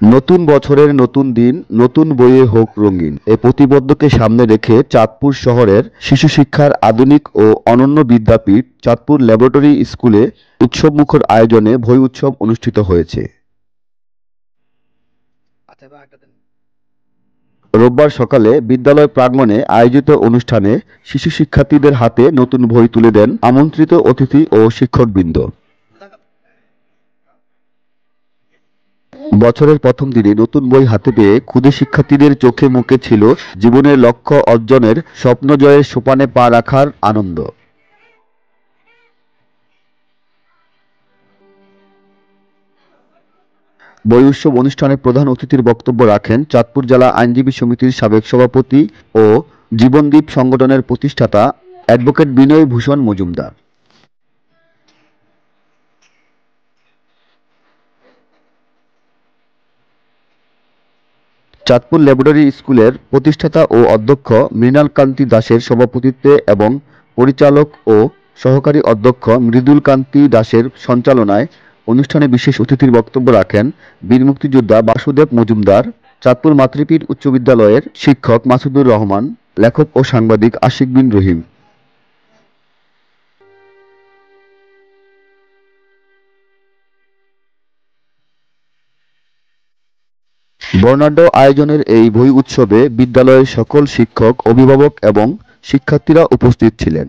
নতুন বছরের নতুন দিন, নতুন বইয়ে হোক রঙিন এই প্রতিবদ্ধকে সামনে রেখে চাঁদপুর শহরের শিশু শিক্ষার আধুনিক ও অনন্য বিদ্যাপীঠ চাঁদপুর ল্যাবরেটরি স্কুলে উৎসবমুখর আয়োজনে বই উৎসব অনুষ্ঠিত হয়েছে। রোববার সকালে বিদ্যালয় প্রাঙ্গণে আয়োজিত অনুষ্ঠানে শিশু শিক্ষার্থীদের হাতে নতুন বই তুলে দেন আমন্ত্রিত অতিথি ও শিক্ষকবৃন্দ। বছরের প্রথম দিনে নতুন বই হাতে পেয়ে ক্ষুদে শিক্ষার্থীদের চোখে মুখে ছিল জীবনের লক্ষ্য অর্জনের স্বপ্ন জয়ের সোপানে পা রাখার আনন্দ। বই উৎসব অনুষ্ঠানে প্রধান অতিথির বক্তব্য রাখেন চাঁদপুর জেলা আইনজীবী সমিতির সাবেক সভাপতি ও জীবনদীপ সংগঠনের প্রতিষ্ঠাতা অ্যাডভোকেট বিনয় ভূষণ মজুমদার। চাঁদপুর ল্যাবরেটরি স্কুলের প্রতিষ্ঠাতা ও অধ্যক্ষ মৃণাল কান্তি দাসের সভাপতিত্বে এবং পরিচালক ও সহকারী অধ্যক্ষ মৃদুল কান্তি দাসের সঞ্চালনায় অনুষ্ঠানে বিশেষ অতিথির বক্তব্য রাখেন বীর মুক্তিযোদ্ধা বাসুদেব মজুমদার, চাঁদপুর মাতৃপীঠ উচ্চ বিদ্যালয়ের শিক্ষক মাসুদুর রহমান, লেখক ও সাংবাদিক আশিক বিন রহিম। বর্ণাঢ্য আয়োজনের এই বই উৎসবে বিদ্যালয়ের সকল শিক্ষক, অভিভাবক এবং শিক্ষার্থীরা উপস্থিত ছিলেন।